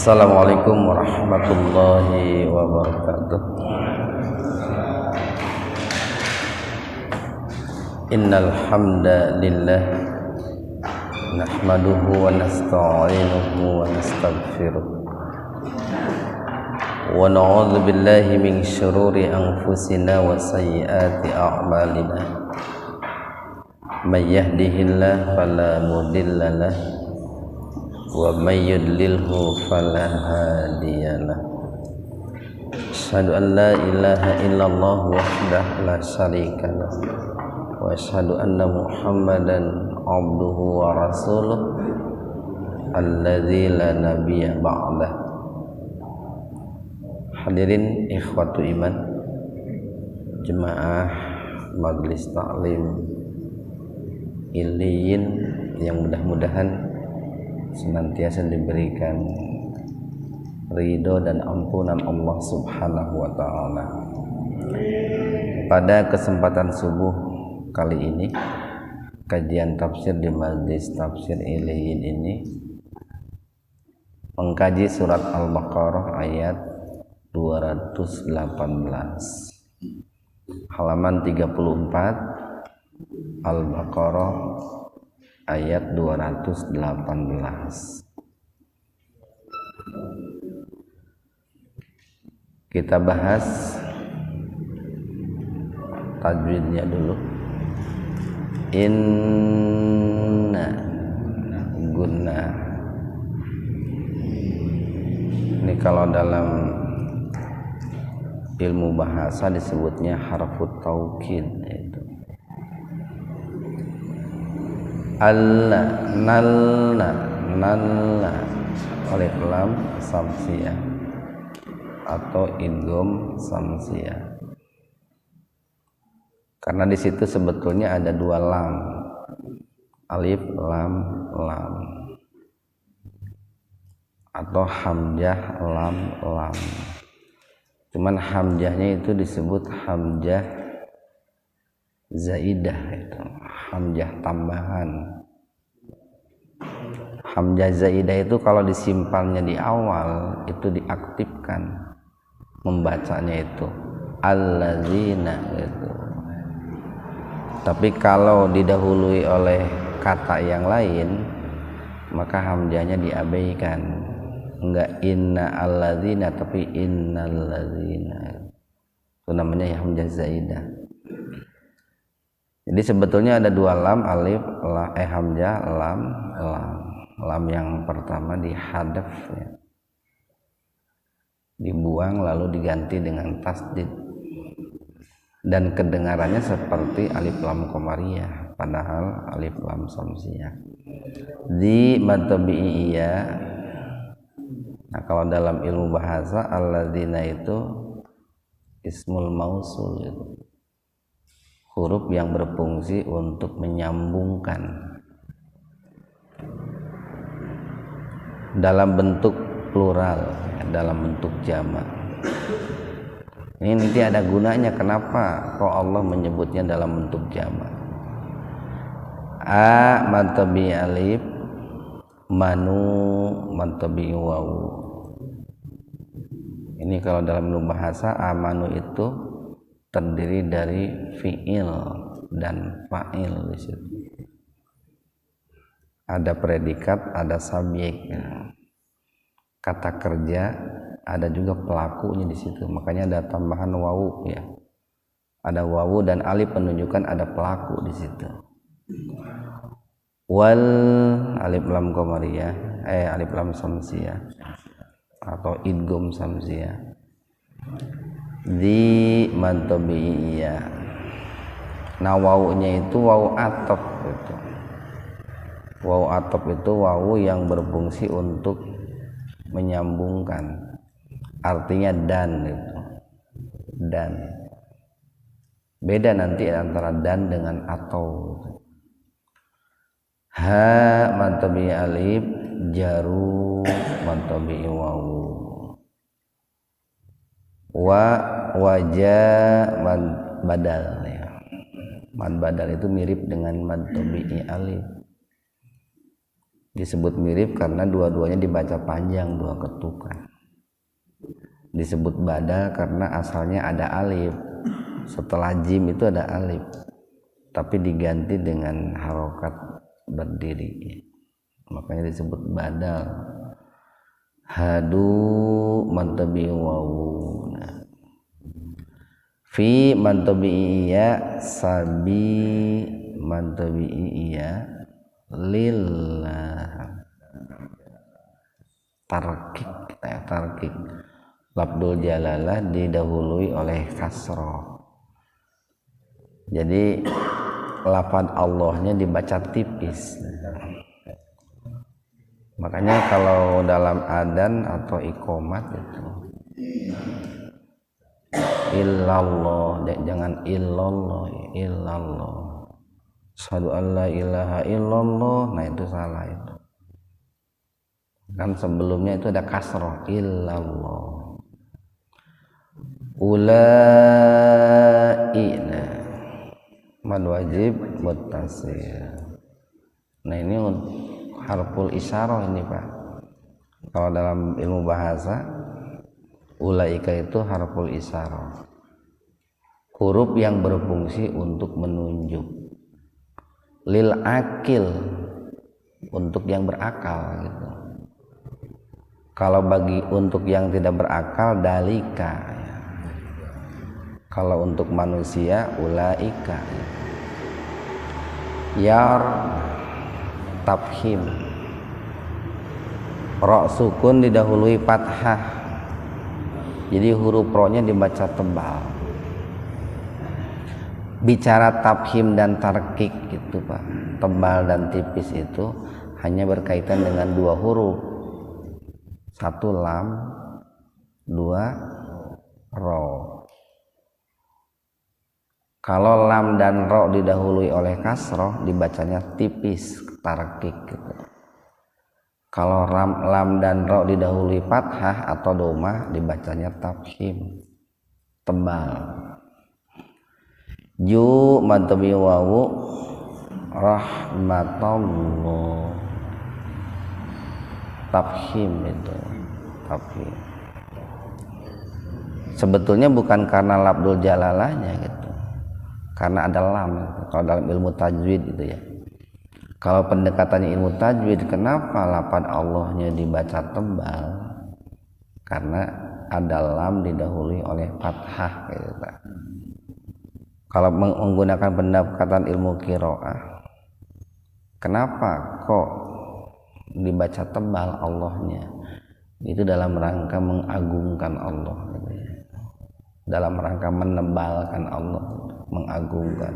Assalamualaikum warahmatullahi wabarakatuh. Innal hamdalillah nahmaduhu wa nasta'inuhu wa nastaghfiruh wa na'udzu billahi min syururi anfusina wa sayyiati a'malina. May yahdihillahu fala mudilla lahu wa may yudlilhu fala hadiyalah. Asyhadu an la ilaha illallah wahdahu la syarikalah wa asyhadu anna Muhammadan abduhu wa rasuluh alladzi la nabiyya ba'dah. Hadirin ikhwatu iman, jemaah Majelis Taklim Iliyin yang mudah-mudahan senantiasa diberikan ridho dan ampunan Allah Subhanahu wa ta'ala. Pada kesempatan subuh kali ini, kajian tafsir di Majelis Tafsir Iliyin ini mengkaji surat Al-Baqarah ayat 218, halaman 34, Al-Baqarah ayat 218. Kita bahas tajwidnya dulu. Inna guna. Ini kalau dalam ilmu bahasa disebutnya harfut taukid, itu alla, nalla, nalla, alif lam samsiyah atau idgham samsiyah. Karena di situ sebetulnya ada dua lam, alif lam lam, atau hamzah lam lam. Cuman hamzahnya itu disebut hamzah zaidah, itu hamzah tambahan. Hamzah zaidah itu kalau disimpannya di awal itu diaktifkan membacanya itu allazina gitu. Tapi kalau didahului oleh kata yang lain maka hamzahnya diabaikan, enggak inna allazina tapi innallazina. Itu namanya hamzah zaidah. Jadi sebetulnya ada dua lam, alif hamzah lam lam. Lam yang pertama dihadaf ya, dibuang lalu diganti dengan tasdid, dan kedengarannya seperti alif lam qamariyah padahal alif lam samsiyah. Di matabi'iyah. Nah, kalau dalam ilmu bahasa alladzina itu ismul mausul, itu huruf yang berfungsi untuk menyambungkan dalam bentuk plural, dalam bentuk jamak. Ini nanti ada gunanya kenapa kok Allah menyebutnya dalam bentuk jamak. A mantabi alif, manu mantabi wawu. Ini kalau dalam ilmu bahasa amanu itu terdiri dari fi'il dan fa'il di situ. Ada predikat, ada subjek. Kata kerja, ada juga pelakunya di situ. Makanya ada tambahan wawu ya. Ada wawu dan alif menunjukkan ada pelaku di situ. Wal alif lam qamariyah, alif lam samsiyah atau idgham samsiyah. Di mantabiyah. Nah, wawunya itu wawu ataf itu. Wawu ataf itu wawu yang berfungsi untuk menyambungkan, artinya dan itu. Dan beda nanti antara dan dengan atau. Ha mantabi alif, jaru mantabi wawu. Wa wajah man badal ya. Mad badal itu mirip dengan mad tabi'i alif. Disebut mirip karena dua-duanya dibaca panjang, dua ketukan. Disebut badal karena asalnya ada alif, setelah jim itu ada alif, tapi diganti dengan harokat berdiri, makanya disebut badal. Hadu mantabi wawu, fi mantabi iya, sabi mantabi iya, lillah. Tarkik labdul jalalah didahului oleh kasroh, jadi lafaz Allahnya dibaca tipis. Makanya kalau dalam adzan atau iqomat itu illallah, jangan illallah, illallah. Asyhadu an la ilaha illallah, nah itu salah itu. Kan sebelumnya itu ada kasroh, illallah. Ulaina mad wajib muttasil. Nah ini harful isyarah ini Pak. Kalau dalam ilmu bahasa, ulaika itu harful isyarah, huruf yang berfungsi untuk menunjuk. Lil akil, untuk yang berakal gitu. Kalau bagi untuk yang tidak berakal, dalika. Kalau untuk manusia, ulaika. Yar tafhim, ro sukun didahului fathah, jadi huruf ro-nya dibaca tebal. Bicara tafhim dan tarkik gitu Pak, tebal dan tipis itu hanya berkaitan dengan dua huruf, satu lam, dua ro. Kalau lam dan ro didahului oleh kasroh, dibacanya tipis, tarkik gitu. Kalau lam dan ro didahului fathah atau domah, dibacanya tafhim, tebal. Ju mantabi wawu, rahmatullah, tafhim itu, tafhim. Sebetulnya bukan karena labdul jalalahnya gitu, karena ada lam. Kalau dalam ilmu tajwid itu ya, kalau pendekatannya ilmu tajwid, kenapa lafaz Allahnya dibaca tebal? Karena ada lam didahului oleh fathah gitu Pak. Kalau menggunakan pendekatan ilmu qiraah, kenapa kok dibaca tebal Allahnya? Itu dalam rangka mengagungkan Allah gitu ya, dalam rangka menebalkan Allah, mengagungkan.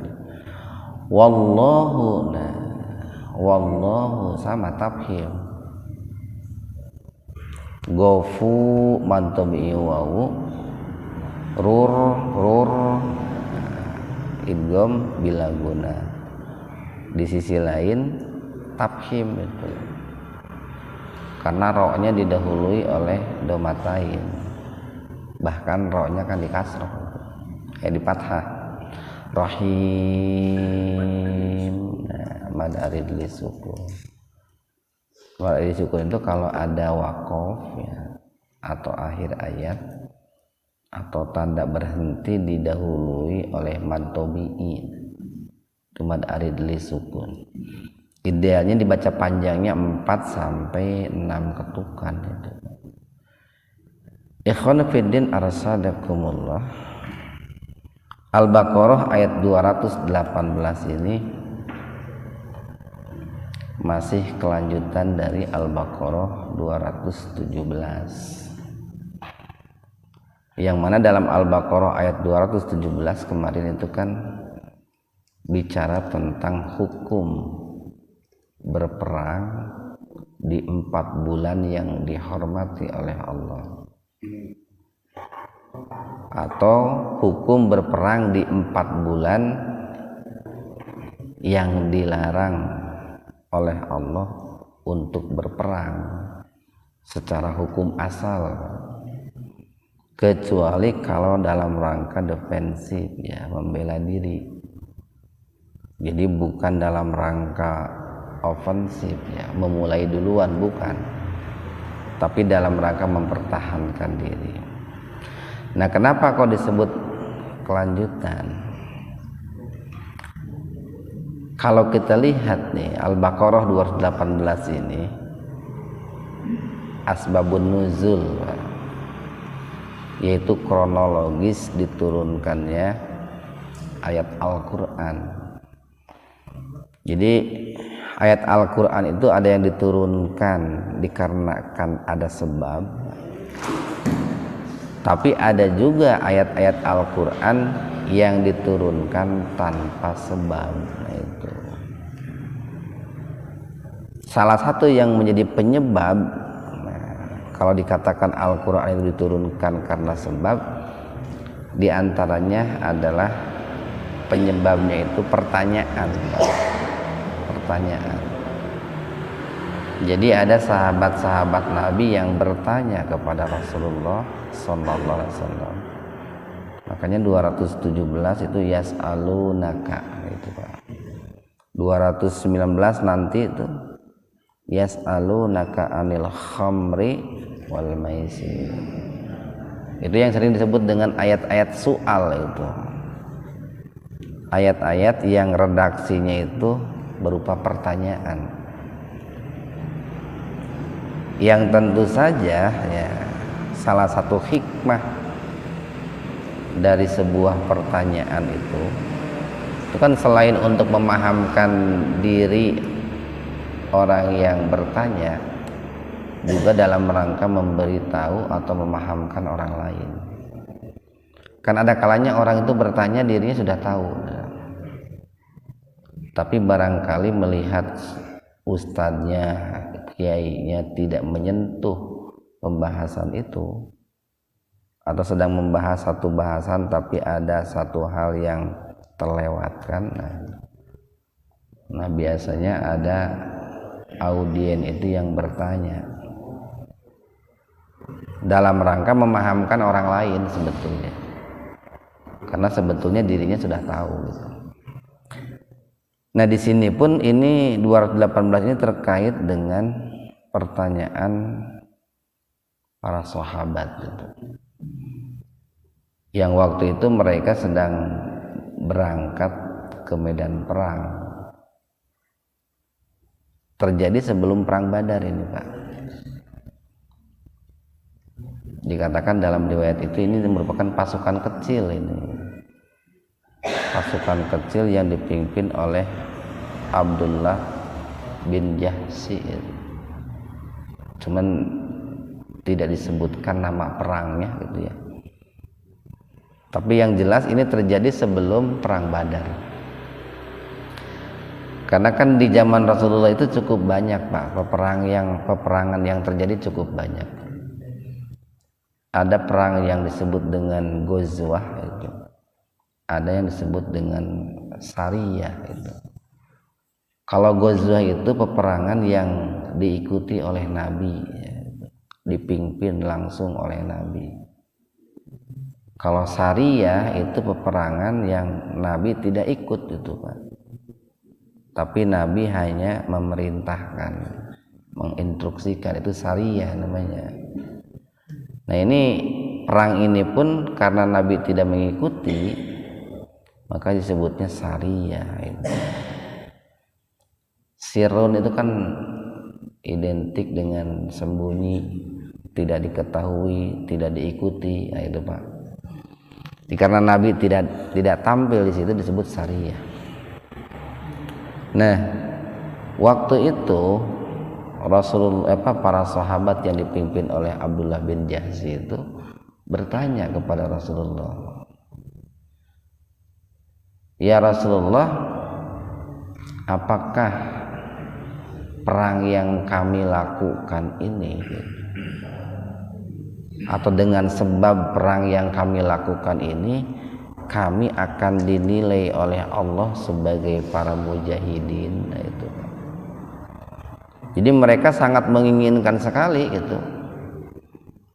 Wallahu, nah wallahu sama tafhim. Gofu mantabi wawu, rur idgham bila guna. Di sisi lain tafhim itu karena ro-nya didahului oleh domatain, bahkan ro-nya kan di kasroh, di fathah. Rahim, nah, mad arid li sukun. Mad arid li sukun itu kalau ada wakof ya, atau akhir ayat atau tanda berhenti didahului oleh mad tabi'i, itu mad arid li sukun. Idealnya dibaca panjangnya 4 sampai 6 ketukan itu. Ikhwan fiddin arsadakumullah. Al-Baqarah ayat 218 ini masih kelanjutan dari Al-Baqarah 217. Yang mana dalam Al-Baqarah ayat 217 kemarin itu kan bicara tentang hukum berperang di 4 bulan yang dihormati oleh Allah, atau hukum berperang di 4 bulan yang dilarang oleh Allah untuk berperang secara hukum asal, kecuali kalau dalam rangka defensif ya, membela diri. Jadi bukan dalam rangka ofensif ya, memulai duluan bukan, tapi dalam rangka mempertahankan diri. Nah, kenapa kok disebut kelanjutan? Kalau kita lihat nih Al-Baqarah 218 ini asbabun nuzul, yaitu kronologis diturunkannya ayat Al-Quran. Jadi ayat Al-Quran itu ada yang diturunkan dikarenakan ada sebab, tapi ada juga ayat-ayat Al-Quran yang diturunkan tanpa sebab. Nah, itu salah satu yang menjadi penyebab. Kalau dikatakan Al-Quran itu diturunkan karena sebab, diantaranya adalah penyebabnya itu pertanyaan. Jadi ada sahabat-sahabat Nabi yang bertanya kepada Rasulullah Sallallahu Alaihi Wasallam. Makanya 217 itu yas'alunaka itu Pak. 219 nanti itu yas'alunaka anil khamri wal maisir. Itu yang sering disebut dengan ayat-ayat soal itu. Ayat-ayat yang redaksinya itu berupa pertanyaan. Yang tentu saja ya, salah satu hikmah dari sebuah pertanyaan itu kan selain untuk memahamkan diri orang yang bertanya, juga dalam rangka memberitahu atau memahamkan orang lain. Kan ada kalanya orang itu bertanya dirinya sudah tahu, tapi barangkali melihat ustadznya, kiainya tidak menyentuh pembahasan itu, atau sedang membahas satu bahasan tapi ada satu hal yang terlewatkan. Nah biasanya ada audien itu yang bertanya dalam rangka memahamkan orang lain sebetulnya, karena sebetulnya dirinya sudah tahu gitu. Nah di sini pun ini 218 ini terkait dengan pertanyaan para sahabat gitu, yang waktu itu mereka sedang berangkat ke medan perang. Terjadi sebelum perang Badar ini Pak. Dikatakan dalam riwayat itu ini merupakan pasukan kecil ini. Pasukan kecil yang dipimpin oleh Abdullah bin Jahsy. Cuman tidak disebutkan nama perangnya gitu ya. Tapi yang jelas ini terjadi sebelum perang Badar. Karena kan di zaman Rasulullah itu cukup banyak Pak, peperangan yang terjadi cukup banyak. Ada perang yang disebut dengan Ghazwah itu. Ada yang disebut dengan Sariyah itu. Kalau Ghazwah itu peperangan yang diikuti oleh Nabi, dipimpin langsung oleh Nabi. Kalau Sariyah itu peperangan yang Nabi tidak ikut itu Pak. Tapi Nabi hanya memerintahkan, menginstruksikan, itu Sariyah namanya. Nah ini perang ini pun karena Nabi tidak mengikuti, maka disebutnya Sariyah itu. Sirun itu kan identik dengan sembunyi, tidak diketahui, tidak diikuti, nah itu Pak. Karena Nabi tidak tampil di situ disebut Sariyah. Nah, waktu itu para sahabat yang dipimpin oleh Abdullah bin Jahsy itu bertanya kepada Rasulullah, "Ya Rasulullah, apakah perang yang kami lakukan ini atau dengan sebab perang yang kami lakukan ini kami akan dinilai oleh Allah sebagai para mujahidin?" Nah, itu. Jadi mereka sangat menginginkan sekali gitu.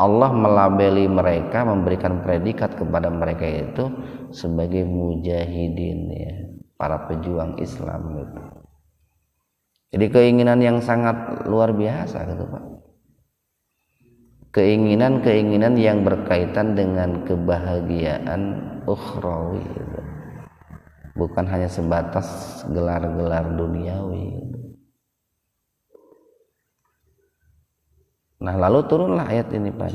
Allah melabeli mereka, memberikan predikat kepada mereka itu sebagai mujahidin ya, para pejuang Islam gitu. Jadi keinginan yang sangat luar biasa gitu Pak. Keinginan-keinginan yang berkaitan dengan kebahagiaan ukhrawi gitu. Bukan hanya sebatas gelar-gelar duniawi gitu. Nah lalu turunlah ayat ini Pak,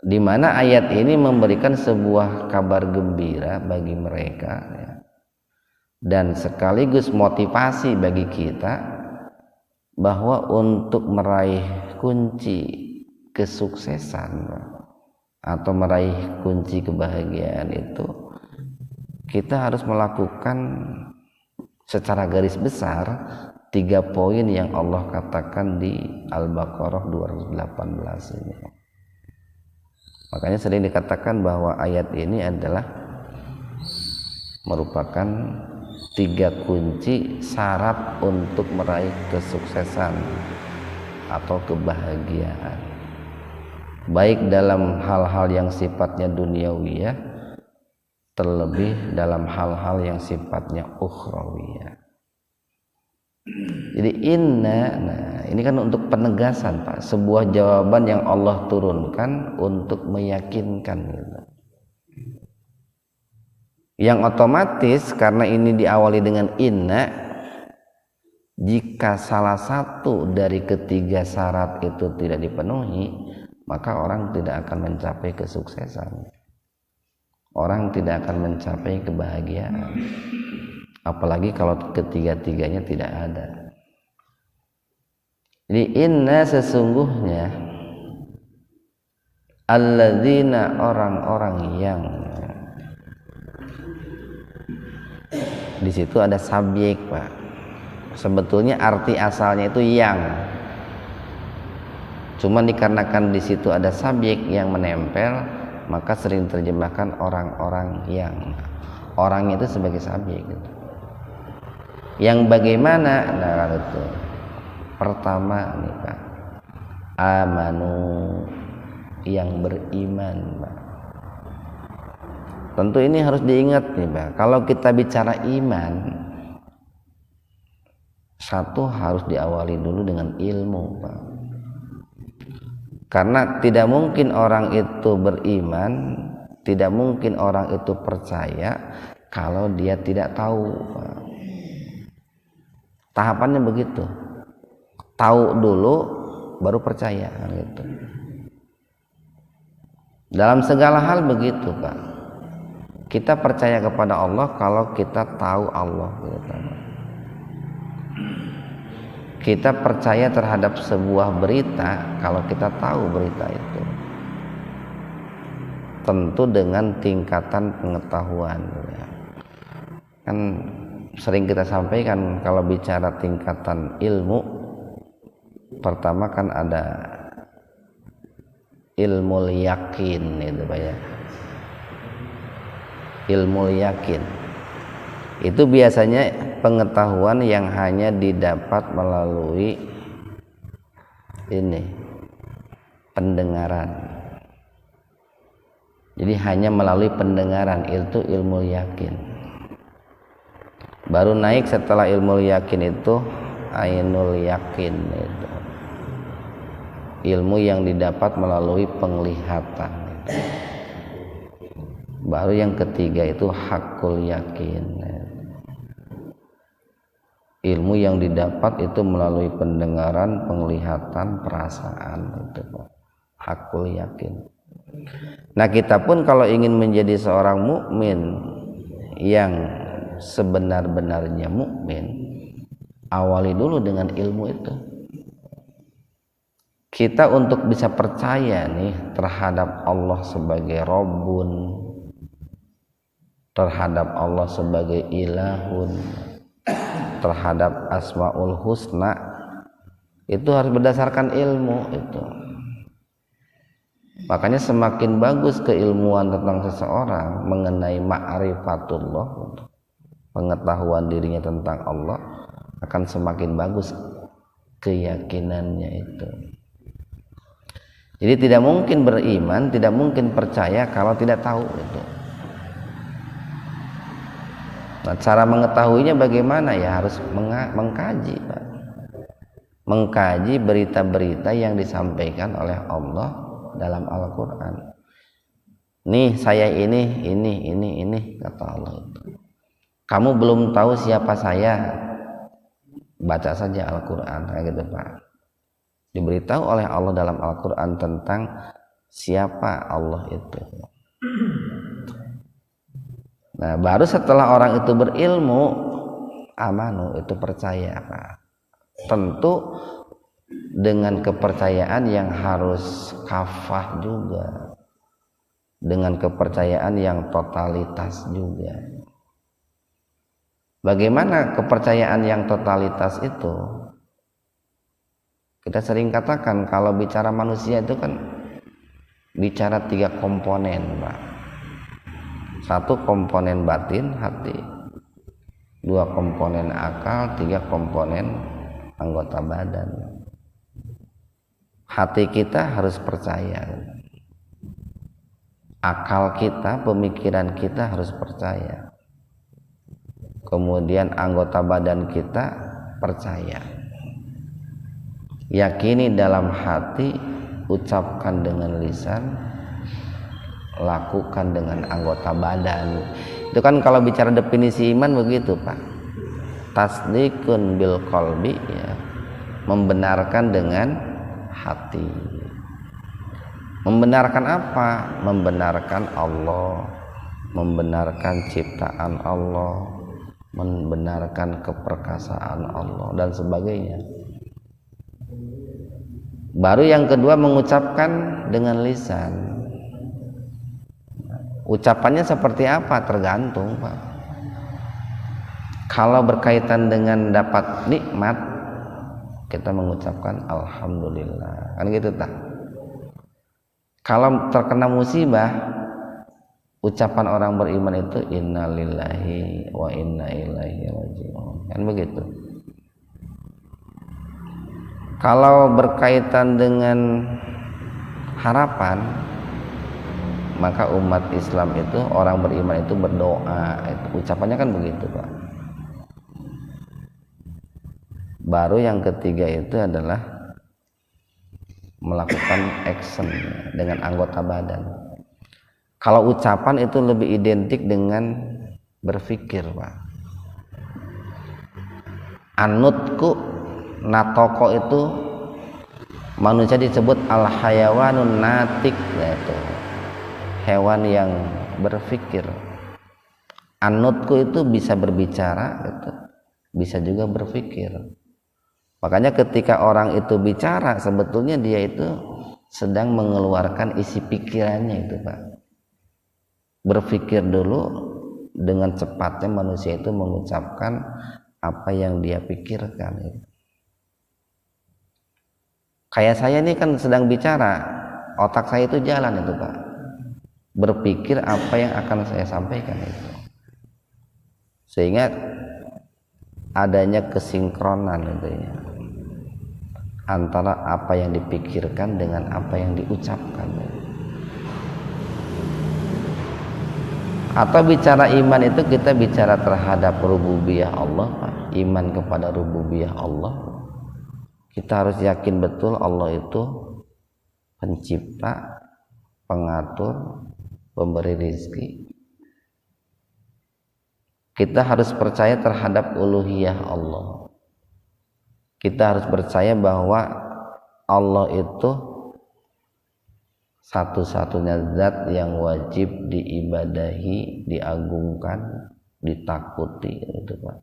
di mana ayat ini memberikan sebuah kabar gembira bagi mereka ya, dan sekaligus motivasi bagi kita bahwa untuk meraih kunci kesuksesan atau meraih kunci kebahagiaan itu kita harus melakukan secara garis besar 3 poin yang Allah katakan di Al-Baqarah 218 ini. Makanya sering dikatakan bahwa ayat ini adalah merupakan 3 kunci syarat untuk meraih kesuksesan atau kebahagiaan, baik dalam hal-hal yang sifatnya duniawiyah, terlebih dalam hal-hal yang sifatnya ukhrawiyah. Jadi nah ini kan untuk penegasan Pak, sebuah jawaban yang Allah turunkan untuk meyakinkan gitu. Yang otomatis karena ini diawali dengan inna, jika salah satu dari ketiga syarat itu tidak dipenuhi, maka orang tidak akan mencapai kesuksesan. Orang tidak akan mencapai kebahagiaan. Apalagi kalau ketiga-tiganya tidak ada. Jadi inna sesungguhnya alladzina orang-orang yang, di situ ada subjek Pak. Sebetulnya arti asalnya itu yang, cuman dikarenakan di situ ada subjek yang menempel, maka sering terjemahkan orang-orang yang. Orang itu sebagai subjek gitu. Yang bagaimana? Nah itu pertama nih Pak, amanu, yang beriman Pak. Tentu ini harus diingat nih Pak, kalau kita bicara iman, satu harus diawali dulu dengan ilmu Pak. Karena tidak mungkin orang itu beriman, tidak mungkin orang itu percaya kalau dia tidak tahu Pak. Tahapannya begitu, tahu dulu baru percaya gitu. Dalam segala hal begitu Pak, kita percaya kepada Allah kalau kita tahu Allah gitu. Kita percaya terhadap sebuah berita kalau kita tahu berita itu, tentu dengan tingkatan pengetahuan ya. Kan sering kita sampaikan kalau bicara tingkatan ilmu, pertama kan ada ilmu yakin itu Pak ya. Ilmu yakin itu biasanya pengetahuan yang hanya didapat melalui ini pendengaran. Jadi hanya melalui pendengaran, itu ilmu yakin. Baru naik setelah ilmu yakin itu ainul yakin, itu ilmu yang didapat melalui penglihatan. Baru yang ketiga itu hakul yakin, ilmu yang didapat itu melalui pendengaran, penglihatan, perasaan, itu hakul yakin. Nah kita pun kalau ingin menjadi seorang mukmin yang sebenar-benarnya mukmin, awali dulu dengan ilmu itu. Kita untuk bisa percaya nih terhadap Allah sebagai Rabbun, terhadap Allah sebagai Ilahun, terhadap Asmaul Husna, itu harus berdasarkan ilmu itu. Makanya semakin bagus keilmuan tentang seseorang mengenai ma'rifatullah, pengetahuan dirinya tentang Allah, akan semakin bagus keyakinannya itu. Jadi tidak mungkin beriman, tidak mungkin percaya kalau tidak tahu itu. Nah, cara mengetahuinya bagaimana? Ya harus mengkaji, Pak. Mengkaji berita-berita yang disampaikan oleh Allah dalam Al-Quran. Nih saya ini kata Allah itu. Kamu belum tahu siapa saya, baca saja Al-Quran, kayak gitu Pak. Diberitahu oleh Allah dalam Al-Quran tentang siapa Allah itu. Nah, baru setelah orang itu berilmu, amanu, itu percaya Pak. Tentu dengan kepercayaan yang harus kafah juga, dengan kepercayaan yang totalitas juga. Bagaimana kepercayaan yang totalitas itu? Kita sering katakan kalau bicara manusia itu kan bicara 3 komponen, Pak. 1 komponen batin, hati. 2 komponen akal, 3 komponen anggota badan. Hati kita harus percaya, akal kita, pemikiran kita harus percaya, kemudian anggota badan kita percaya. Yakini dalam hati, ucapkan dengan lisan, lakukan dengan anggota badan. Itu kan kalau bicara definisi iman begitu Pak. Tasdikun bil qalbi, ya, membenarkan dengan hati. Membenarkan apa? Membenarkan Allah, membenarkan ciptaan Allah, membenarkan keperkasaan Allah dan sebagainya. Baru yang kedua mengucapkan dengan lisan. Ucapannya seperti apa? Tergantung Pak. Kalau berkaitan dengan dapat nikmat, kita mengucapkan alhamdulillah, kan gitu tak? Kalau terkena musibah, ucapan orang beriman itu innalillahi wa inna ilaihi raji'un, kan begitu. Kalau berkaitan dengan harapan, maka umat Islam itu, orang beriman itu berdoa, itu ucapannya kan begitu Pak. Baru yang ketiga itu adalah melakukan action dengan anggota badan. Kalau ucapan itu lebih identik dengan berpikir Pak. Anutku, natoko itu manusia disebut al-hayawanun natik, yaitu hewan yang berpikir. Anutku itu bisa berbicara gitu, bisa juga berpikir. Makanya ketika orang itu bicara, sebetulnya dia itu sedang mengeluarkan isi pikirannya itu Pak. Berpikir dulu, dengan cepatnya manusia itu mengucapkan apa yang dia pikirkan. Kayak saya ini kan sedang bicara, otak saya itu jalan itu Pak, berpikir apa yang akan saya sampaikan itu, sehingga adanya kesinkronan itu ya, antara apa yang dipikirkan dengan apa yang diucapkan. Atau bicara iman itu kita bicara terhadap rububiyah Allah Pak. Iman kepada rububiyah Allah, kita harus yakin betul Allah itu pencipta, pengatur, pemberi rizki. Kita harus percaya terhadap uluhiyah Allah. Kita harus percaya bahwa Allah itu satu-satunya zat yang wajib diibadahi, diagungkan, ditakuti, itu Pak.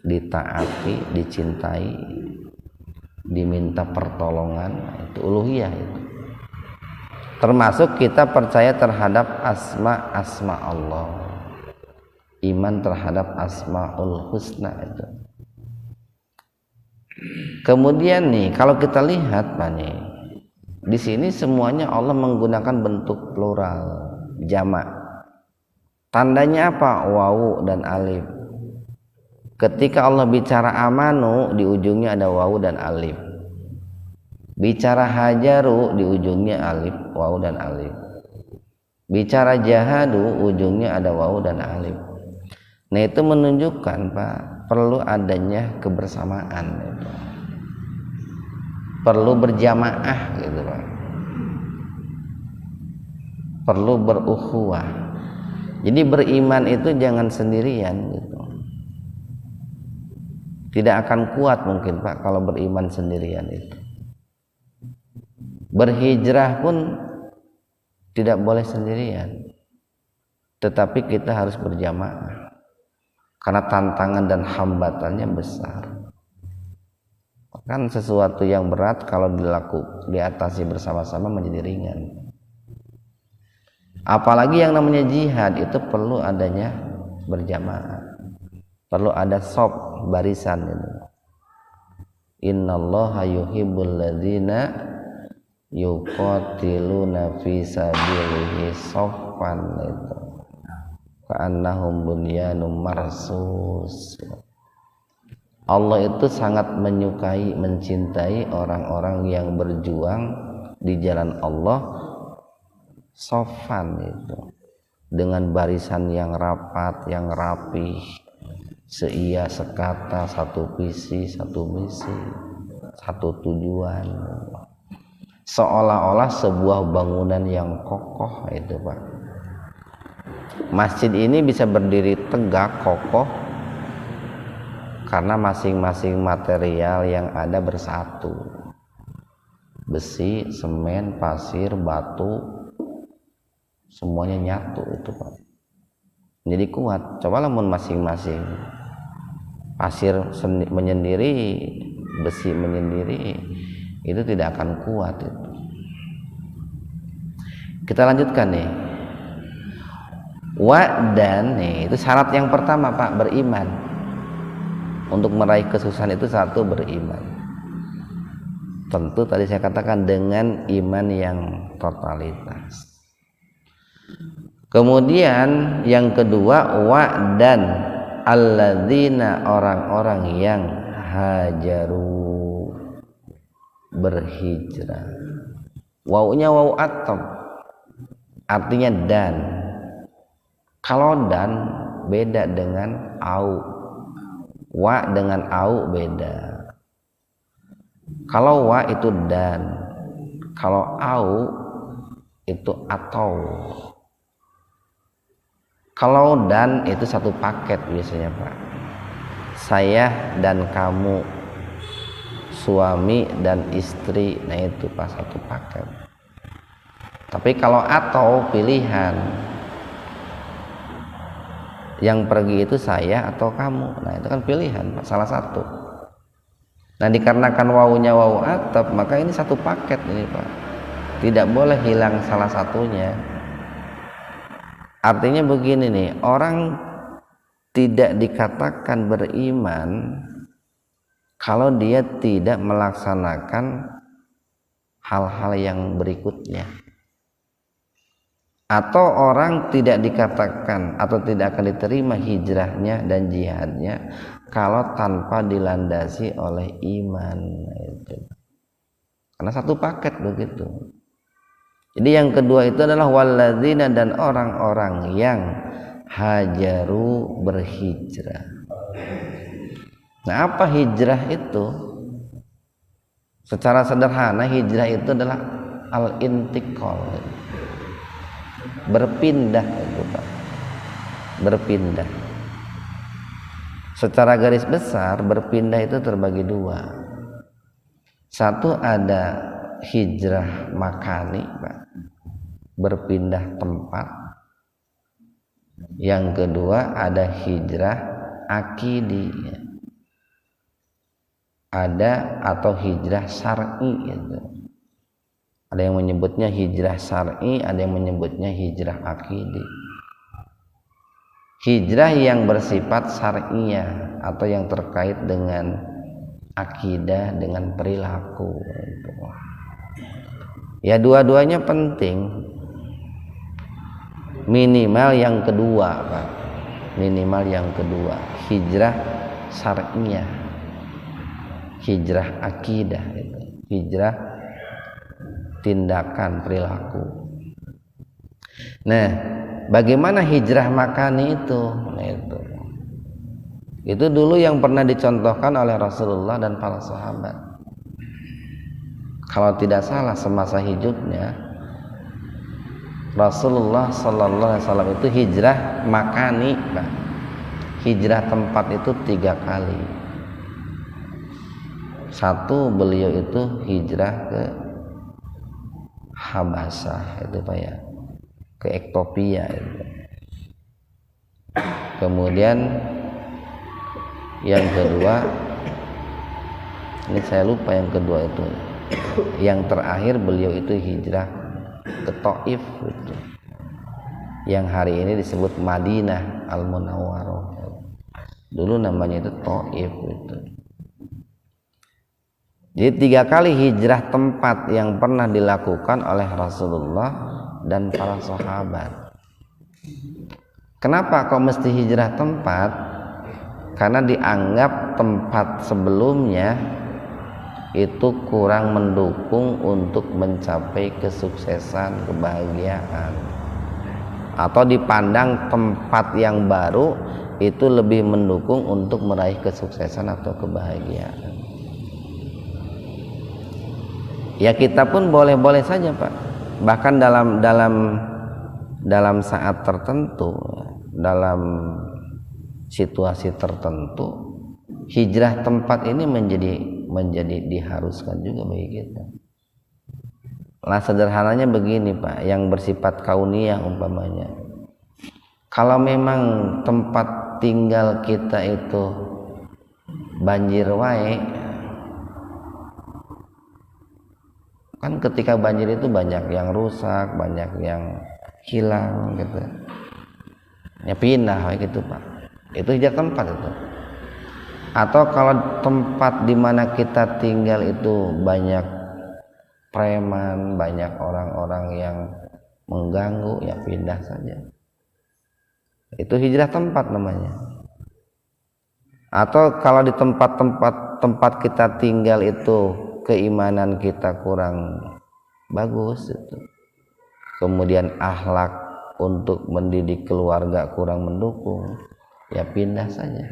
Ditaati, dicintai, diminta pertolongan, itu uluhiyah itu. Termasuk kita percaya terhadap asma Allah, iman terhadap asmaul husna itu. Kemudian nih, kalau kita lihat Pak nih, di sini semuanya Allah menggunakan bentuk plural, jamak. Tandanya apa? Wawu dan alif. Ketika Allah bicara amanu, di ujungnya ada wawu dan alif. Bicara hajaru, di ujungnya alif, wawu dan alif. Bicara jahadu, ujungnya ada wawu dan alif. Nah itu menunjukkan Pak, perlu adanya kebersamaan itu. Perlu berjamaah gitu Pak, perlu berukhuwah. Jadi beriman itu jangan sendirian gitu. Tidak akan kuat mungkin Pak kalau beriman sendirian itu. Berhijrah pun tidak boleh sendirian, tetapi kita harus berjamaah karena tantangan dan hambatannya besar. Kan sesuatu yang berat kalau diatasi bersama-sama menjadi ringan. Apalagi yang namanya jihad itu perlu adanya berjamaah, perlu ada shaf barisan itu. Innallaha yuhibbul ladzina yuqatiluna fi sabilihi shaffan itu ka'annahum bunyanun marsus. Allah itu sangat menyukai, mencintai orang-orang yang berjuang di jalan Allah shaffan itu, dengan barisan yang rapat, yang rapih, seia sekata, satu visi, satu misi, satu tujuan, seolah-olah sebuah bangunan yang kokoh itu Pak. Masjid ini bisa berdiri tegak kokoh karena masing-masing material yang ada bersatu. Besi, semen, pasir, batu, semuanya nyatu itu Pak. Jadi kuat. Coba lamun masing-masing pasir menyendiri, besi menyendiri, itu tidak akan kuat itu. Kita lanjutkan nih. Dan nih itu syarat yang pertama Pak, beriman. Untuk meraih kesuksesan itu satu, beriman. Tentu tadi saya katakan dengan iman yang totalitas. Kemudian yang kedua, dan alladzina, orang-orang yang hajaru, berhijrah. Wawunya wawu atop, artinya dan. Kalau dan beda dengan au, wa dengan au beda. Kalau wa itu dan, kalau au itu atau. Kalau dan itu satu paket biasanya Pak. Saya dan kamu, suami dan istri, nah itu Pak satu paket. Tapi kalau atau pilihan, yang pergi itu saya atau kamu, nah itu kan pilihan Pak, salah satu. Nah dikarenakan wawunya wawu atap, maka ini satu paket ini Pak, tidak boleh hilang salah satunya. Artinya begini nih, orang tidak dikatakan beriman kalau dia tidak melaksanakan hal-hal yang berikutnya. Atau orang tidak dikatakan atau tidak akan diterima hijrahnya dan jihadnya kalau tanpa dilandasi oleh iman itu. Karena satu paket begitu. Jadi yang kedua itu adalah walladzina, dan orang-orang yang hajaru, berhijrah. Nah apa hijrah itu? Secara sederhana hijrah itu adalah al-intiqal, berpindah itu Pak, berpindah. Secara garis besar berpindah itu terbagi dua. Satu ada hijrah makani Pak, berpindah tempat. Yang kedua ada hijrah akidi, ada atau hijrah syar'i itu. Ada yang menyebutnya hijrah syar'i, ada yang menyebutnya hijrah akidi. Hijrah yang bersifat syar'iyah atau yang terkait dengan akidah, dengan perilaku. Ya dua-duanya penting. Minimal yang kedua Pak, minimal yang kedua, hijrah syar'iyah, hijrah akidah itu, hijrah tindakan perilaku. Nah, bagaimana hijrah makani itu? Nah, itu Itu dulu yang pernah dicontohkan oleh Rasulullah dan para sahabat. Kalau tidak salah semasa hidupnya Rasulullah Sallallahu Alaihi Wasallam itu hijrah makani, Pak. Hijrah tempat itu 3 kali. Satu, beliau itu hijrah ke Habasyah itu Pak ya, ke Ethiopia itu. Kemudian yang kedua, ini saya lupa yang kedua itu. Yang terakhir beliau itu hijrah ke Taif itu. Yang hari ini disebut Madinah Al-Munawwarah. Dulu namanya itu Taif itu. Jadi 3 kali hijrah tempat yang pernah dilakukan oleh Rasulullah dan para sahabat. Kenapa kok mesti hijrah tempat? Karena dianggap tempat sebelumnya itu kurang mendukung untuk mencapai kesuksesan, kebahagiaan. Atau dipandang tempat yang baru itu lebih mendukung untuk meraih kesuksesan atau kebahagiaan. Ya kita pun boleh-boleh saja Pak. Bahkan dalam saat tertentu, dalam situasi tertentu, hijrah tempat ini menjadi diharuskan juga bagi kita. Lah sederhananya begini Pak, yang bersifat kauniyah umpamanya. Kalau memang tempat tinggal kita itu banjir wae, kan ketika banjir itu banyak yang rusak, banyak yang hilang gitu. Ya pindah gitu Pak. Itu hijrah tempat itu. Atau kalau tempat di mana kita tinggal itu banyak preman, banyak orang-orang yang mengganggu, ya pindah saja. Itu hijrah tempat namanya. Atau kalau di tempat kita tinggal itu keimanan kita kurang bagus itu. Kemudian akhlak untuk mendidik keluarga kurang mendukung, ya pindah saja.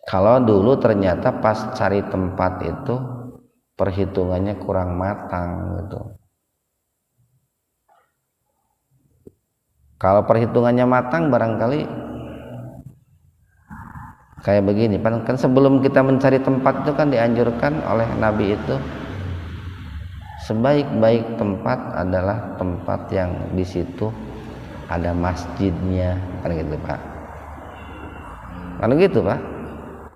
Kalau dulu ternyata pas cari tempat itu perhitungannya kurang matang gitu. Kalau perhitungannya matang barangkali kayak begini, kan sebelum kita mencari tempat itu kan dianjurkan oleh Nabi itu sebaik-baik tempat adalah tempat yang di situ ada masjidnya, kan gitu Pak. Kan gitu Pak.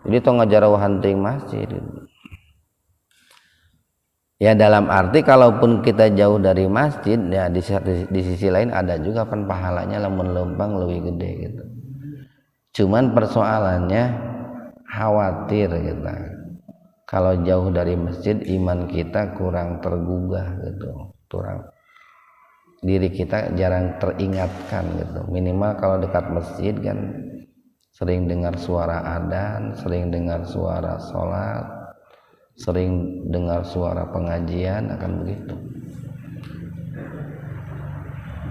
Jadi tong ngajarawuhan teuing masjid. Ya dalam arti kalaupun kita jauh dari masjid, ya di sisi lain ada juga kan pahalanya lamun leumpang lebih gede gitu. Cuman persoalannya khawatir kita kalau jauh dari masjid iman kita kurang tergugah gitu, kurang diri kita jarang teringatkan gitu. Minimal kalau dekat masjid kan sering dengar suara adzan, sering dengar suara sholat, sering dengar suara pengajian, akan begitu.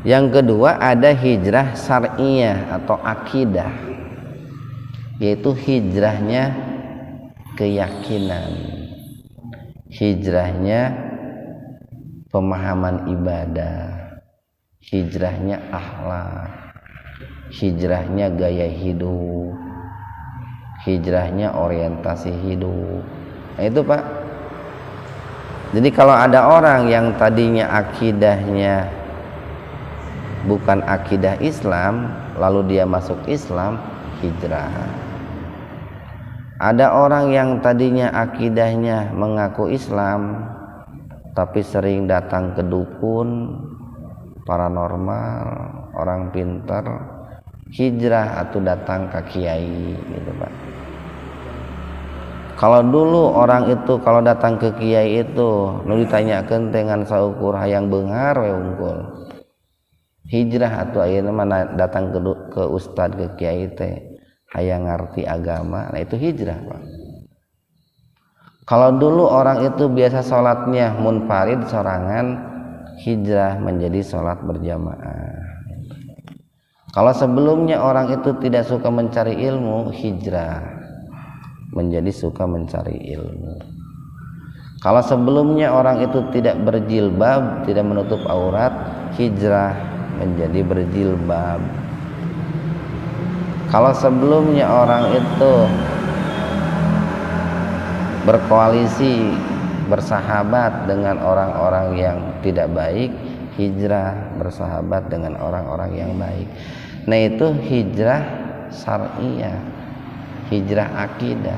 Yang kedua ada hijrah syar'iyah atau akidah, yaitu hijrahnya keyakinan, hijrahnya pemahaman ibadah, hijrahnya akhlak, hijrahnya gaya hidup, hijrahnya orientasi hidup. Nah itu Pak. Jadi kalau ada orang yang tadinya akidahnya bukan akidah Islam, lalu dia masuk Islam, hijrah. Ada orang yang tadinya akidahnya mengaku Islam tapi sering datang ke dukun, paranormal, orang pintar, hijrah atau datang ke kiai gitu Pak. Kalau dulu orang itu kalau datang ke kiai itu nu ditanyakeun dengan saukur hayang beunghar we unggul. Hijrah atau ayeuna mana datang ke ustad ke kiai teh hayang ngarti agama, nah itu hijrah Pak. Kalau dulu orang itu biasa sholatnya munfarid sorangan, hijrah menjadi sholat berjamaah. Kalau sebelumnya orang itu tidak suka mencari ilmu, hijrah menjadi suka mencari ilmu. Kalau sebelumnya orang itu tidak berjilbab, tidak menutup aurat, hijrah menjadi berjilbab. Kalau sebelumnya orang itu berkoalisi, bersahabat dengan orang-orang yang tidak baik, hijrah bersahabat dengan orang-orang yang baik. Nah, itu hijrah syar'iyah, hijrah akidah.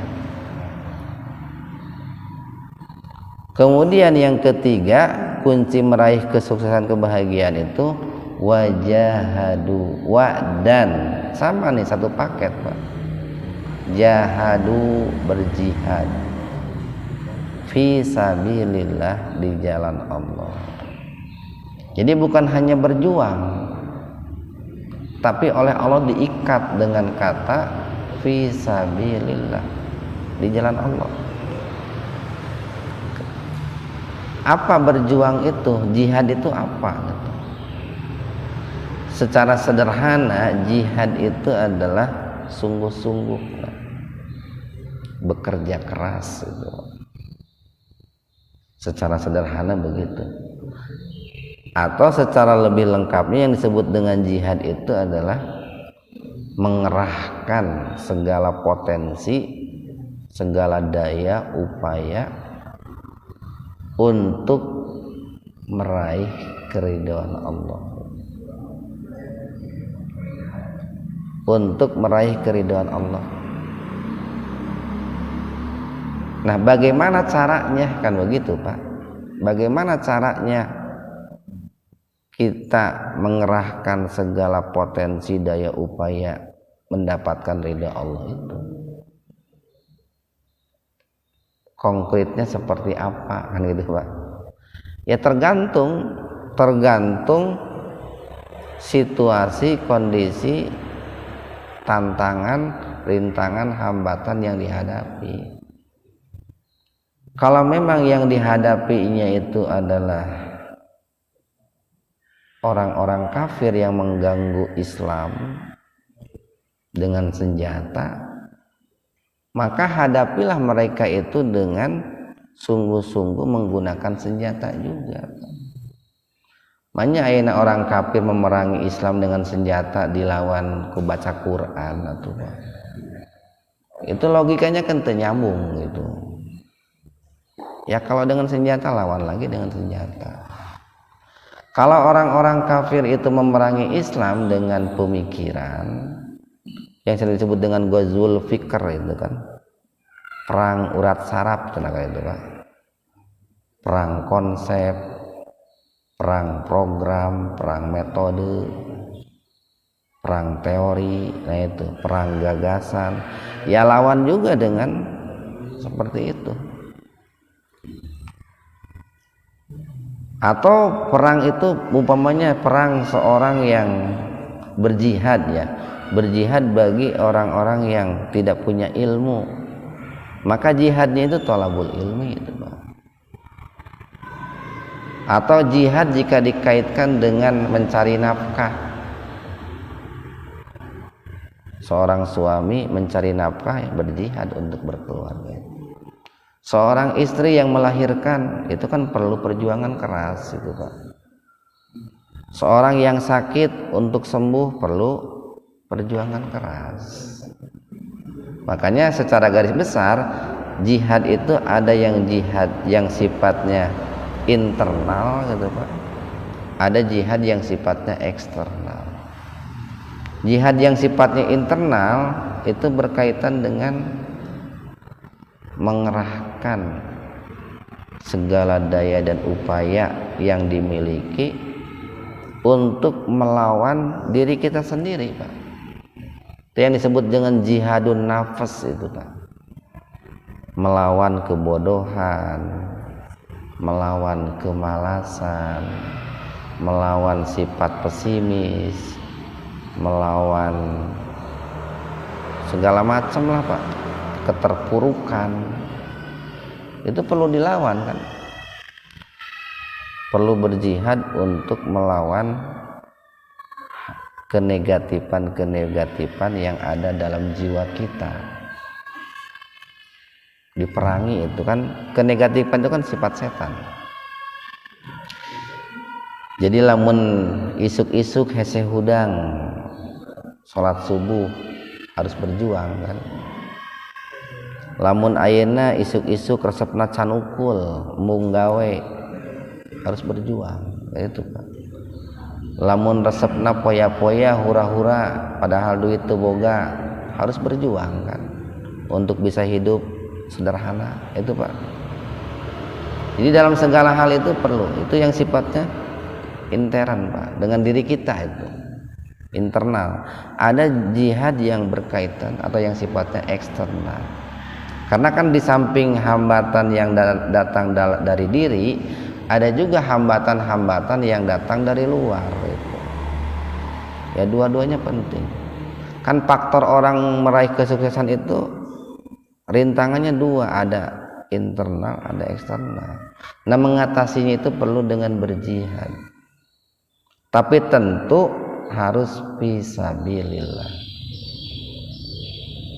Kemudian yang ketiga, kunci meraih kesuksesan kebahagiaan itu wajahadu, dan sama nih, satu paket, Pak. Jahadu, berjihad fi sabilillah, di jalan Allah. Jadi bukan hanya berjuang, tapi oleh Allah diikat dengan kata fi sabilillah, di jalan Allah. Apa berjuang itu? Jihad itu apa? Secara sederhana, jihad itu adalah sungguh-sungguh bekerja keras itu. Secara sederhana begitu. Atau secara lebih lengkapnya yang disebut dengan jihad itu adalah mengerahkan segala potensi, segala daya, upaya untuk meraih keridhaan Allah. Untuk meraih keridhaan Allah. Nah, bagaimana caranya? Kan begitu, Pak. Bagaimana caranya kita mengerahkan segala potensi, daya, upaya mendapatkan ridha Allah itu? Konkretnya seperti apa, kan gitu, Pak? Ya tergantung situasi, kondisi, tantangan, rintangan, hambatan yang dihadapi. Kalau memang yang dihadapinya itu adalah orang-orang kafir yang mengganggu Islam dengan senjata, maka hadapilah mereka itu dengan sungguh-sungguh menggunakan senjata juga. Makanya ayeuna orang kafir memerangi Islam dengan senjata dilawan ku baca Quran atau itu logikanya kan nyambung gitu. Ya kalau dengan senjata lawan lagi dengan senjata. Kalau orang-orang kafir itu memerangi Islam dengan pemikiran yang sering disebut dengan ghazwul fikr itu kan, perang urat saraf tenaga itu, Pak. Perang konsep, perang program, perang metode, perang teori, nah itu perang gagasan. Ya lawan juga dengan seperti itu. Atau perang itu umpamanya perang seorang yang berjihad, ya, berjihad bagi orang-orang yang tidak punya ilmu, maka jihadnya itu thalabul ilmi itu, Pak. Atau jihad jika dikaitkan dengan mencari nafkah, seorang suami mencari nafkah, berjihad untuk berkeluarga. Seorang istri yang melahirkan itu kan perlu perjuangan keras itu, Pak. Seorang yang sakit untuk sembuh perlu perjuangan keras. Makanya secara garis besar jihad itu ada yang jihad yang sifatnya internal gitu, Pak. Ada jihad yang sifatnya eksternal. Jihad yang sifatnya internal itu berkaitan dengan mengerahkan segala daya dan upaya yang dimiliki untuk melawan diri kita sendiri, Pak. Itu yang disebut dengan jihadun nafas itu, Pak. Melawan kebodohan, melawan kemalasan, melawan sifat pesimis, melawan segala macam lah, Pak. Keterpurukan itu perlu dilawan kan, perlu berjihad untuk melawan kenegatifan yang ada dalam jiwa kita. Diperangi itu kan, kenegatifan itu kan sifat setan. Jadi lamun isuk-isuk hese hudang salat subuh harus berjuang kan. Lamun ayeuna isuk-isuk resepna can ukul mung gawe harus berjuang, itu Pak. Lamun resepna poya-poya hura-hura padahal duit teu boga harus berjuang kan untuk bisa hidup sederhana, itu Pak. Jadi dalam segala hal itu perlu, itu yang sifatnya intern Pak, dengan diri kita itu internal. Ada jihad yang berkaitan atau yang sifatnya eksternal. Karena kan di samping hambatan yang datang dari diri, ada juga hambatan-hambatan yang datang dari luar itu. Ya dua-duanya penting. Kan faktor orang meraih kesuksesan itu rintangannya dua, ada internal, ada eksternal. Nah, mengatasinya itu perlu dengan berjihad. Tapi tentu harus fisabilillah.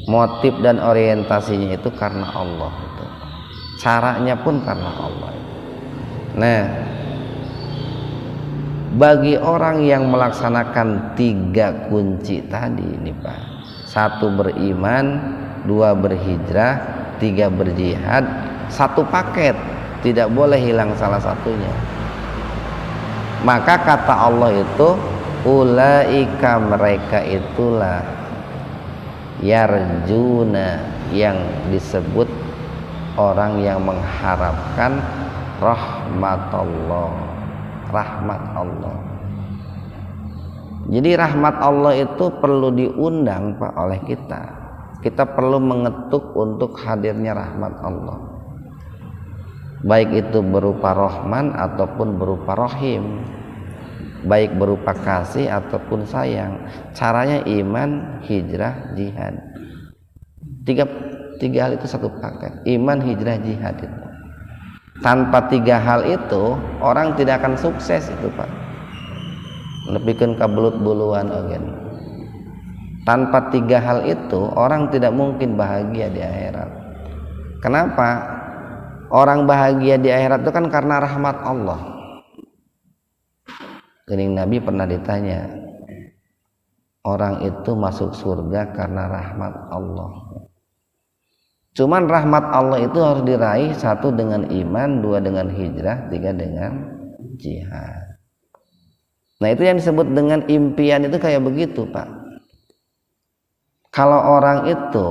Motif dan orientasinya itu karena Allah itu. Caranya pun karena Allah. Nah, bagi orang yang melaksanakan 3 kunci tadi ini Pak. 1 beriman, 2 berhijrah, 3 berjihad, 1 paket, tidak boleh hilang salah satunya. Maka kata Allah itu, ulaika, mereka itulah yarjuna, yang disebut orang yang mengharapkan rahmat Allah. Jadi rahmat Allah itu perlu diundang Pak oleh kita. Kita perlu mengetuk untuk hadirnya rahmat Allah, baik itu berupa Rahman ataupun berupa Rahim, baik berupa kasih ataupun sayang. Caranya iman, hijrah, jihad. Tiga hal itu 1 paket. Iman, hijrah, jihad itu. Tanpa 3 hal itu orang tidak akan sukses itu Pak. Nepikeun ka belut buluan ogen. Tanpa 3 hal itu orang tidak mungkin bahagia di akhirat. Kenapa? Orang bahagia di akhirat itu kan karena rahmat Allah. Kening Nabi pernah ditanya, orang itu masuk surga karena rahmat Allah. Cuman rahmat Allah itu harus diraih, 1 dengan iman, 2 dengan hijrah, 3 dengan jihad. Nah itu yang disebut dengan impian, itu kayak begitu Pak. Kalau orang itu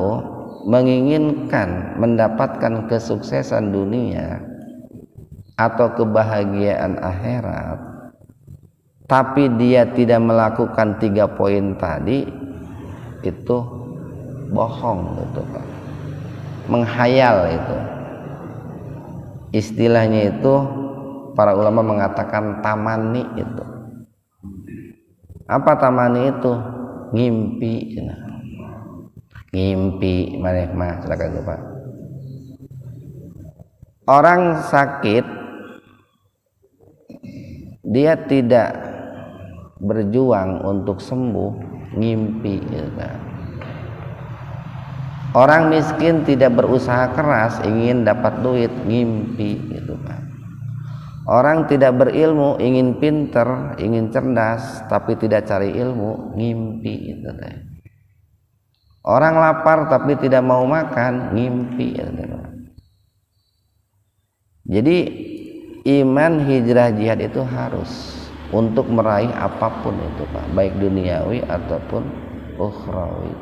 menginginkan mendapatkan kesuksesan dunia atau kebahagiaan akhirat, tapi dia tidak melakukan 3 poin tadi, itu bohong gitu Pak, menghayal itu. Istilahnya itu para ulama mengatakan tamani itu. Apa tamani itu? Ngimpi. Ngimpi maneh mah silakan Pak. Orang sakit dia tidak berjuang untuk sembuh, ngimpi gitu. Orang miskin tidak berusaha keras ingin dapat duit, ngimpi gitu Pak. Orang tidak berilmu ingin pinter, ingin cerdas tapi tidak cari ilmu, ngimpi gitu teh. Orang lapar tapi tidak mau makan, ngimpi gitu. Jadi iman, hijrah, jihad itu harus untuk meraih apapun itu Pak, baik duniawi ataupun ukhrawi.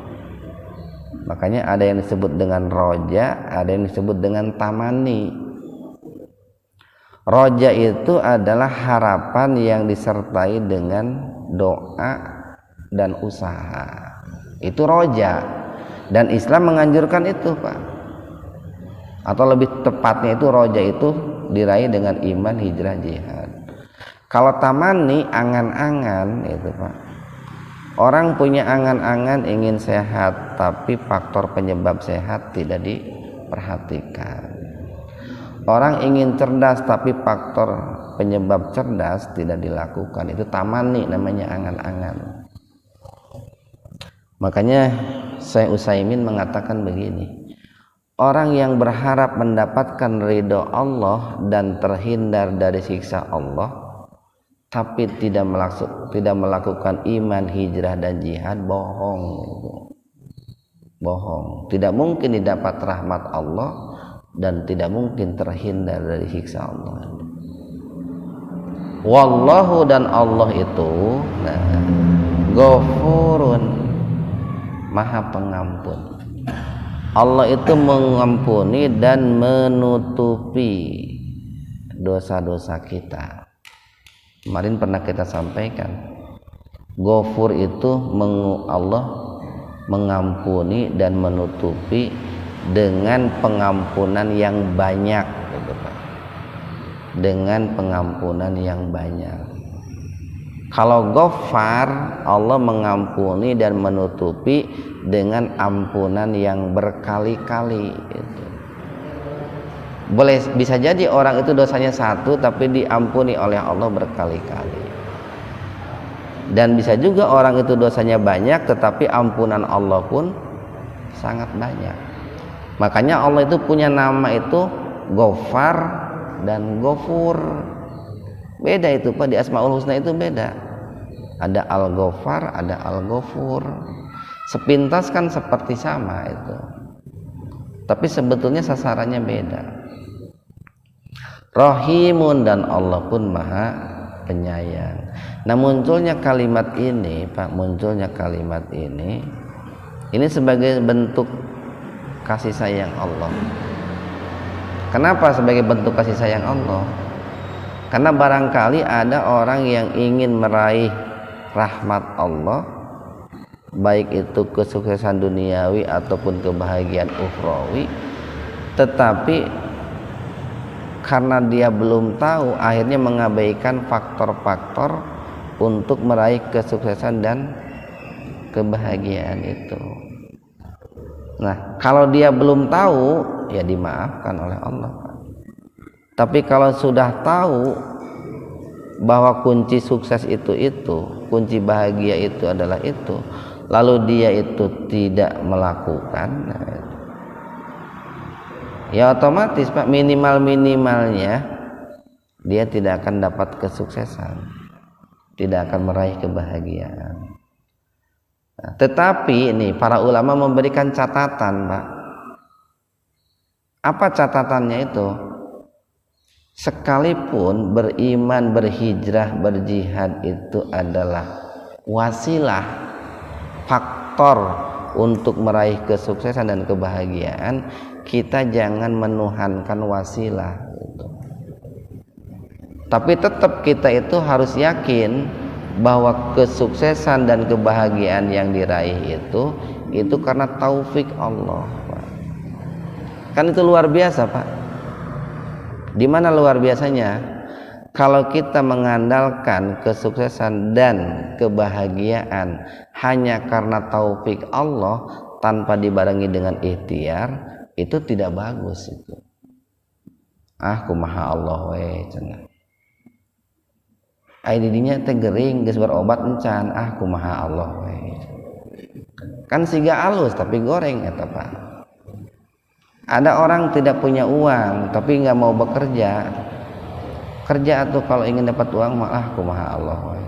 Makanya ada yang disebut dengan roja, ada yang disebut dengan tamani. Roja itu adalah harapan yang disertai dengan doa dan usaha. Itu roja, dan Islam menganjurkan itu Pak. Atau lebih tepatnya itu roja itu diraih dengan iman, hijrah, jihad. Kalau tamani, angan-angan itu Pak. Orang punya angan-angan ingin sehat, tapi faktor penyebab sehat tidak diperhatikan. Orang ingin cerdas, tapi faktor penyebab cerdas tidak dilakukan. Itu tamani namanya, angan-angan. Makanya Syekh Utsaimin mengatakan begini, orang yang berharap mendapatkan ridho Allah dan terhindar dari siksa Allah, tapi tidak melakukan iman, hijrah dan jihad, bohong. Bohong. Tidak mungkin didapat rahmat Allah dan tidak mungkin terhindar dari siksa Allah. Wallahu, dan Allah itu Ghafurun, Maha Pengampun. Allah itu mengampuni dan menutupi dosa-dosa kita. Kemarin pernah kita sampaikan, Ghafur itu Allah mengampuni dan menutupi dengan pengampunan yang banyak, dengan pengampunan yang banyak. Kalau Ghaffar, Allah mengampuni dan menutupi dengan ampunan yang berkali-kali. Boleh, bisa jadi orang itu dosanya satu tapi diampuni oleh Allah berkali-kali. Dan bisa juga orang itu dosanya banyak tetapi ampunan Allah pun sangat banyak. Makanya Allah itu punya nama itu Ghaffar dan Ghafur. Beda itu Pak, di Asmaul Husna itu beda. Ada Al-Ghaffar, ada Al-Ghafur. Sepintas kan seperti sama itu, tapi sebetulnya sasarannya beda. Rahimun, dan Allah pun Maha Penyayang. Nah, munculnya kalimat ini Pak, munculnya kalimat ini sebagai bentuk kasih sayang Allah. Kenapa sebagai bentuk kasih sayang Allah? Karena barangkali ada orang yang ingin meraih rahmat Allah, baik itu kesuksesan duniawi ataupun kebahagiaan ukhrawi, tetapi karena dia belum tahu, akhirnya mengabaikan faktor-faktor untuk meraih kesuksesan dan kebahagiaan itu. Nah, kalau dia belum tahu, ya dimaafkan oleh Allah. Tapi kalau sudah tahu bahwa kunci sukses itu, kunci bahagia itu adalah itu, lalu dia itu tidak melakukan, ya otomatis Pak, minimalnya dia tidak akan dapat kesuksesan, tidak akan meraih kebahagiaan. Nah, tetapi ini para ulama memberikan catatan Pak. Apa catatannya itu? Sekalipun beriman, berhijrah, berjihad itu adalah wasilah, faktor untuk meraih kesuksesan dan kebahagiaan, kita jangan menuhankan wasilah gitu. Tapi tetap kita itu harus yakin bahwa kesuksesan dan kebahagiaan yang diraih itu karena taufik Allah, Pak. Kan itu luar biasa Pak. Di mana luar biasanya? Kalau kita mengandalkan kesuksesan dan kebahagiaan hanya karena taufik Allah tanpa dibarengi dengan ikhtiar, itu tidak bagus itu. Kumaha Allah we cenah. Ai didinya teh gering geus berobat encan, kumaha Allah we. Kan siga alus tapi goreng eta Pak. Ada orang tidak punya uang tapi nggak mau bekerja. Kerja tuh kalau ingin dapat uang mah kumaha Allah we.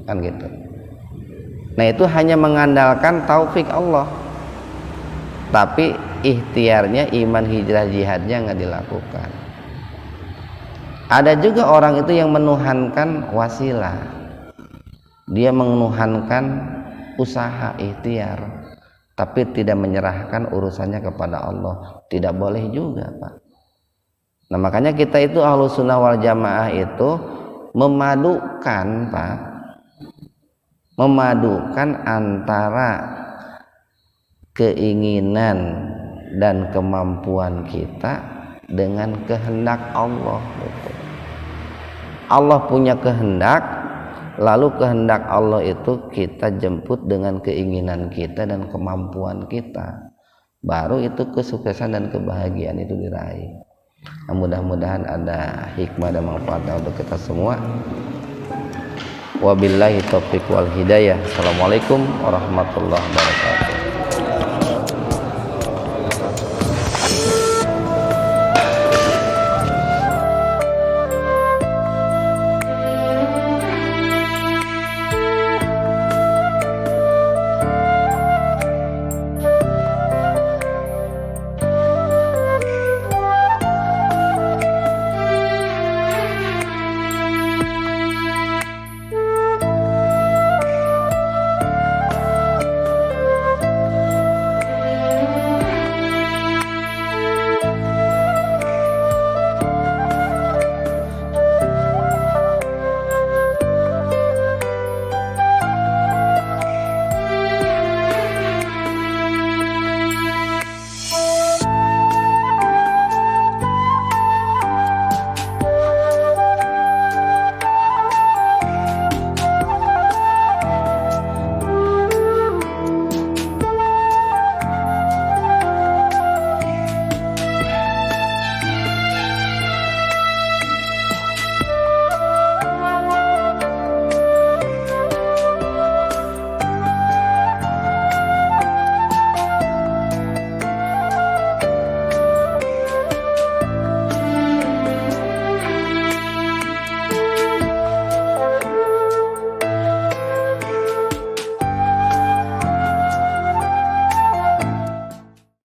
Kan gitu. Nah, itu hanya mengandalkan taufik Allah. Tapi ikhtiarnya, iman, hijrah, jihadnya nggak dilakukan. Ada juga orang itu yang menuhankan wasilah. Dia menuhankan usaha, ikhtiar, tapi tidak menyerahkan urusannya kepada Allah. Tidak boleh juga Pak. Nah, makanya kita itu Ahlus Sunnah wal Jamaah itu memadukan Pak, memadukan antara keinginan dan kemampuan kita dengan kehendak Allah. Allah punya kehendak, lalu kehendak Allah itu kita jemput dengan keinginan kita dan kemampuan kita, baru itu kesuksesan dan kebahagiaan itu diraih. Nah, mudah-mudahan ada hikmah dan manfaatnya untuk kita semua. Wabillahi taufiq wal hidayah. Assalamualaikum warahmatullahi wabarakatuh.